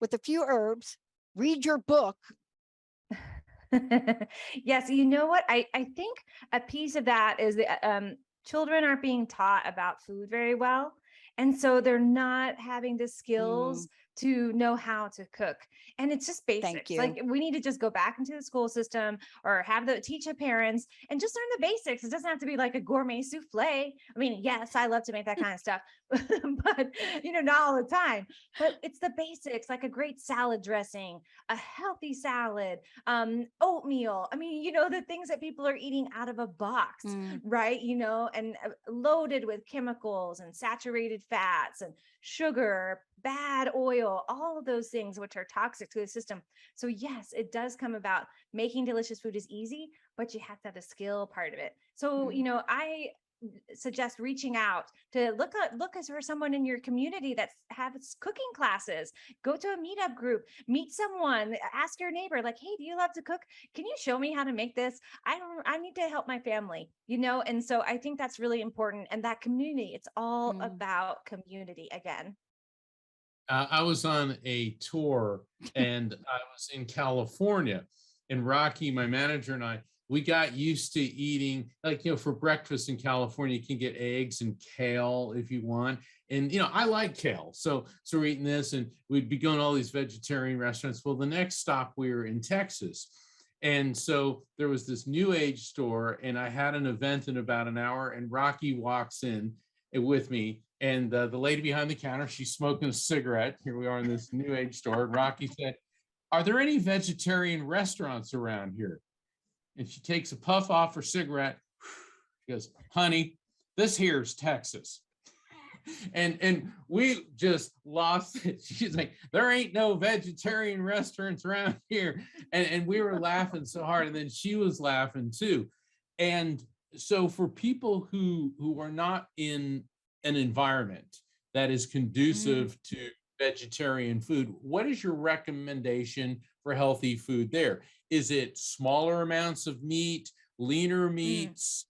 with a few herbs, read your book? Yes, you know what? I think a piece of that is that children aren't being taught about food very well. And so they're not having the skills to know how to cook. And it's just Thank basics. Like you. we need to just go back into the school system or teach the parents and just learn the basics. It doesn't have to be like a gourmet souffle. I mean, yes, I love to make that kind of stuff, but not all the time. But it's the basics, like a great salad dressing, a healthy salad, oatmeal. I mean, the things that people are eating out of a box, right? And loaded with chemicals and saturated fats and sugar, bad oil, all of those things which are toxic to the system. So yes, it does come about making delicious food is easy, but you have to have the skill part of it. So, I suggest reaching out to look for someone in your community that has cooking classes. Go to a meetup group, meet someone, ask your neighbor, like, hey, do you love to cook? Can you show me how to make this? I need to help my family, and so I think that's really important. And that community, it's all about community again. I was on a tour and I was in California, and Rocky, my manager, and we got used to eating, like, for breakfast in California, you can get eggs and kale if you want. And, I like kale. So we're eating this, and we'd be going to all these vegetarian restaurants. Well, the next stop, we were in Texas. And so there was this new age store, and I had an event in about an hour, and Rocky walks in with me. And the lady behind the counter, she's smoking a cigarette. Here we are in this new age store. And Rocky said, are there any vegetarian restaurants around here? And she takes a puff off her cigarette. She goes, honey, this here's Texas. And we just lost it. She's like, there ain't no vegetarian restaurants around here. And we were laughing so hard. And then she was laughing too. And so for people who are not in an environment that is conducive to vegetarian food, what is your recommendation for healthy food there? Is it smaller amounts of meat, leaner meats,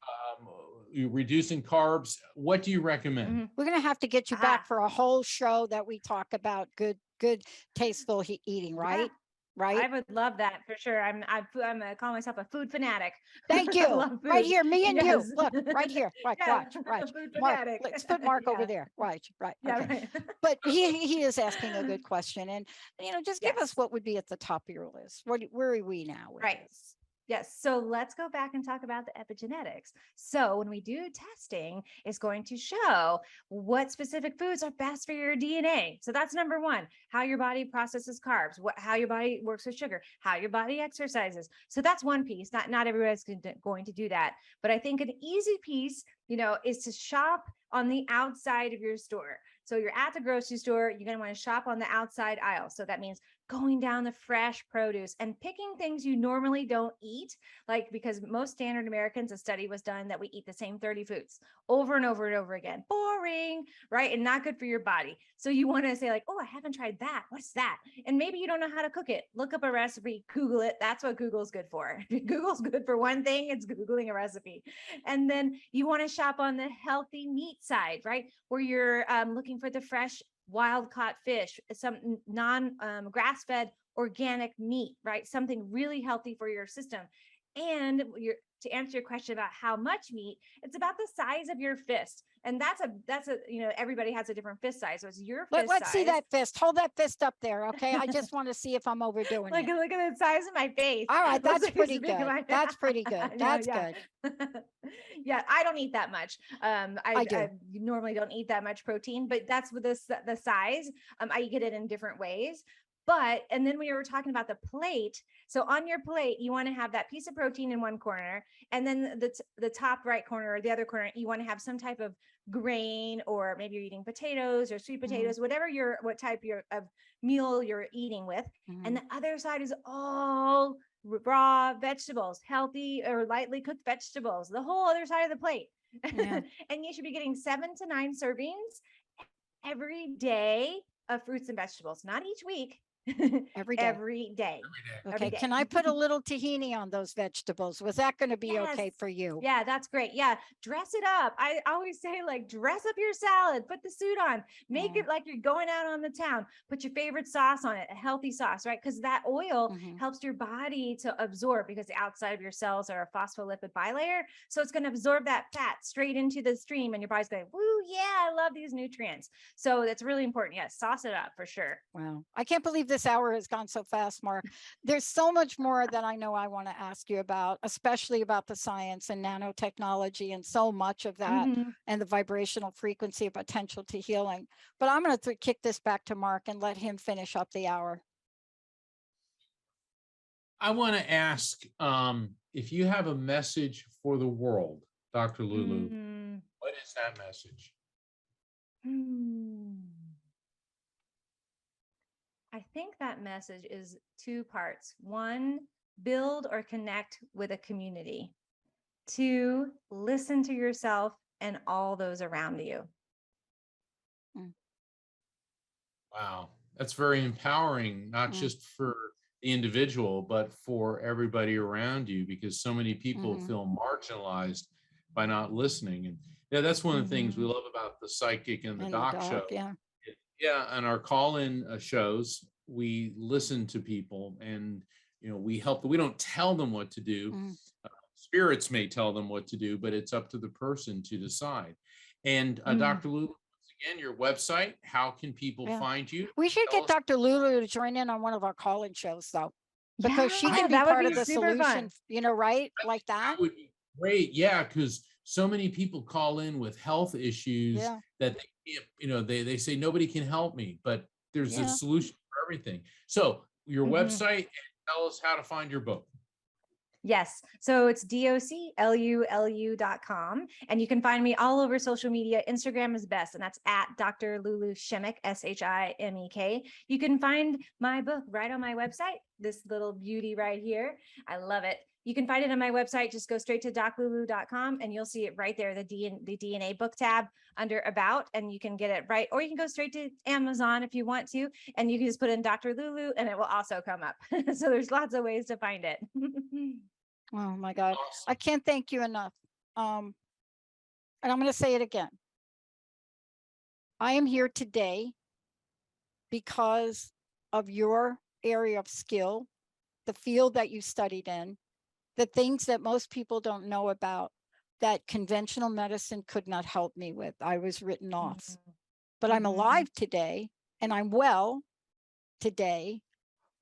reducing carbs? What do you recommend? We're going to have to get you back for a whole show that we talk about good, tasteful eating, right? Yeah. Right. I would love that for sure. I'm calling myself a food fanatic. Thank you. Right here, me and you. Look, right here. Right, Yeah, watch. food Mark, fanatic. let's put Mark over there. Right. Yeah, Okay. right. But he is asking a good question, and just give us what would be at the top of your list. Where are we now with Right. this? Yes. So let's go back and talk about the epigenetics. So when we do testing, it's going to show what specific foods are best for your DNA. So that's number one, how your body processes carbs, how your body works with sugar, how your body exercises. So that's one piece. Not everybody's going to do that. But I think an easy piece, is to shop on the outside of your store. So you're at the grocery store, you're going to want to shop on the outside aisle. So that means going down the fresh produce and picking things you normally don't eat, like because most standard Americans, a study was done that we eat the same 30 foods over and over and over again. Boring, right? And not good for your body. So you want to say like, oh, I haven't tried that. What's that? And maybe you don't know how to cook it. Look up a recipe, Google it. That's what Google's good for. Google's good for one thing, it's Googling a recipe. And then you want to shop on the healthy meat side, right? Where you're looking for the fresh wild caught fish, some grass fed organic meat, right? Something really healthy for your system. And to answer your question about how much meat, it's about the size of your fist. And that's a, everybody has a different fist size. So it's your Let, fist let's see size. that fist. Hold that fist up there. Okay. I just want to see if I'm overdoing Look, it. look at the size of my face. All right. Looks That's like it's pretty big good. on- That's pretty good. No, That's yeah. good. Yeah, I don't eat that much. I do. I normally don't eat that much protein, but that's with the size. I get it in different ways. But, and then we were talking about the plate. So on your plate, you want to have that piece of protein in one corner, and then the top right corner or the other corner, you want to have some type of grain, or maybe you're eating potatoes or sweet potatoes, whatever what type of meal you're eating with. And the other side is all raw vegetables, healthy or lightly cooked vegetables, the whole other side of the plate. Yeah. And you should be getting 7 to 9 servings every day of fruits and vegetables, not each week. Every day. Every day. Okay. Every day. Can I put a little tahini on those vegetables? Was that going to be okay Yes. for you? Yeah, that's great. Yeah, dress it up. I always say, like, dress up your salad, put the suit on, make it like you're going out on the town, put your favorite sauce on it, a healthy sauce, right? Because that oil helps your body to absorb, because the outside of your cells are a phospholipid bilayer. So it's going to absorb that fat straight into the stream, and your body's going, woo, yeah, I love these nutrients. So that's really important. Yes, sauce it up for sure. Wow. I can't believe this hour has gone so fast, Mark. There's so much more that I know I want to ask you about, especially about the science and nanotechnology and so much of that, and the vibrational frequency potential to healing. But I'm going to kick this back to Mark and let him finish up the hour. I want to ask if you have a message for the world, Dr. LuLu, what is that message? I think that message is 2 parts. 1, build or connect with a community. 2, listen to yourself and all those around you. Wow, that's very empowering, not just for the individual, but for everybody around you, because so many people feel marginalized by not listening. And yeah, that's one of the things we love about the Psychic and the Doc show. Yeah, and our call-in shows, we listen to people, and we help them. We don't tell them what to do. Spirits may tell them what to do, but it's up to the person to decide. And Dr. LuLu, once again, your website, how can people find you? We should get Dr. LuLu to join in on one of our call-in shows, though, because she can be part of the solution, right? Like that would be great. Yeah, because so many people call in with health issues that they can't, they say nobody can help me, but there's a solution for everything. So your website, and tell us how to find your book. Yes. So it's doclulu.com. And you can find me all over social media. Instagram is best, and that's at Dr. LuLu Shimek, Shimek. You can find my book right on my website, this little beauty right here. I love it. You can find it on my website. Just go straight to doclulu.com and you'll see it right there, the DNA book tab under About, and you can get it right. Or you can go straight to Amazon if you want to, and you can just put in Dr. LuLu and it will also come up. So there's lots of ways to find it. Oh my God. Awesome. I can't thank you enough. And I'm going to say it again. I am here today because of your area of skill, the field that you studied in, the things that most people don't know about that conventional medicine could not help me with. I was written off, but I'm alive today, and I'm well today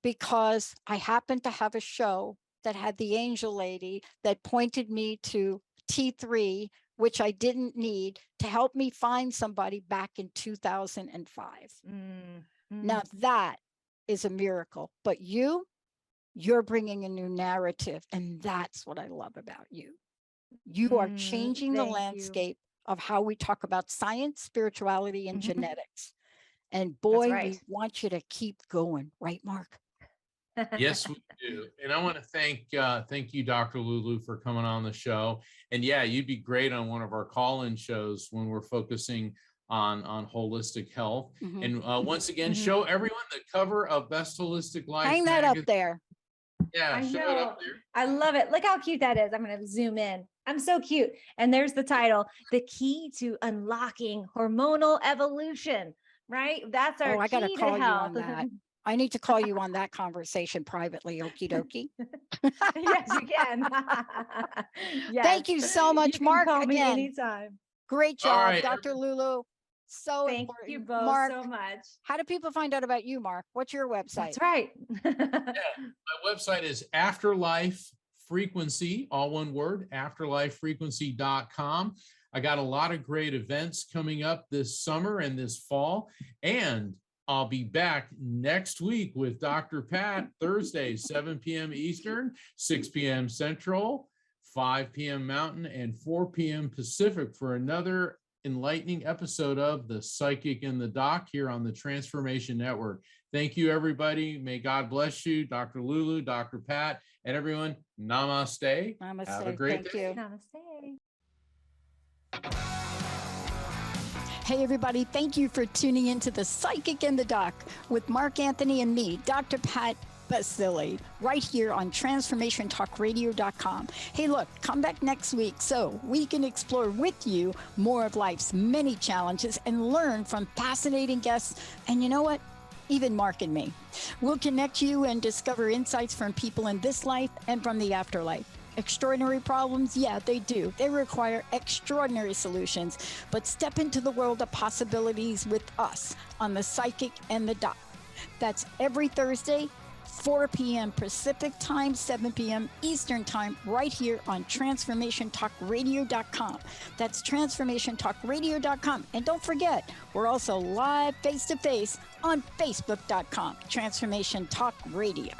because I happened to have a show that had the angel lady that pointed me to T3, which I didn't need, to help me find somebody back in 2005. Now that is a miracle, but you're bringing a new narrative, and that's what I love about you. You are changing the landscape of how we talk about science, spirituality, and genetics. And boy, we want you to keep going, right, Mark? Yes, we do. And I want to thank you, Dr. LuLu, for coming on the show. And yeah, you'd be great on one of our call-in shows when we're focusing on holistic health. And once again, show everyone the cover of Best Holistic Life. Hang that up there. Yeah, show it up there. I love it. Look how cute that is. I'm going to zoom in. I'm so cute. And there's the title, The Key to Unlocking Hormonal Evolution, right? That's our I gotta key call to you health. on that. I need to call you on that conversation privately. Okie dokie. Yes, you can. Yes. Thank you so much, You can Mark. call me Again, anytime. Great All job, right. Dr. Lulu. So Thank important. you both Mark, so much. how do people find out about you, Mark? What's your website? That's right. My website is Afterlife Frequency, all one word, afterlifefrequency.com. I got a lot of great events coming up this summer and this fall, and I'll be back next week with Dr. Pat, Thursday, 7 p.m. Eastern, 6 p.m. Central, 5 p.m. Mountain, and 4 p.m. Pacific for another enlightening episode of The Psychic and the Doc here on the Transformation Network. Thank you, everybody. May God bless you, Dr. Lulu, Dr. Pat, and everyone. Namaste. Namaste. Have a great Thank day. you. Namaste. Hey, everybody. Thank you for tuning into The Psychic and the Doc with Mark Anthony and me, Dr. Pat Baccili, right here on TransformationTalkRadio.com. Hey, look, come back next week so we can explore with you more of life's many challenges and learn from fascinating guests. And you know what? Even Mark and me. We'll connect you and discover insights from people in this life and from the afterlife. Extraordinary problems? Yeah, they do. They require extraordinary solutions. But step into the world of possibilities with us on The Psychic and the Doc. That's every Thursday, 4 p.m. Pacific time, 7 p.m. Eastern time, right here on TransformationTalkRadio.com. That's TransformationTalkRadio.com. And don't forget, we're also live face-to-face on Facebook.com, Transformation Talk Radio.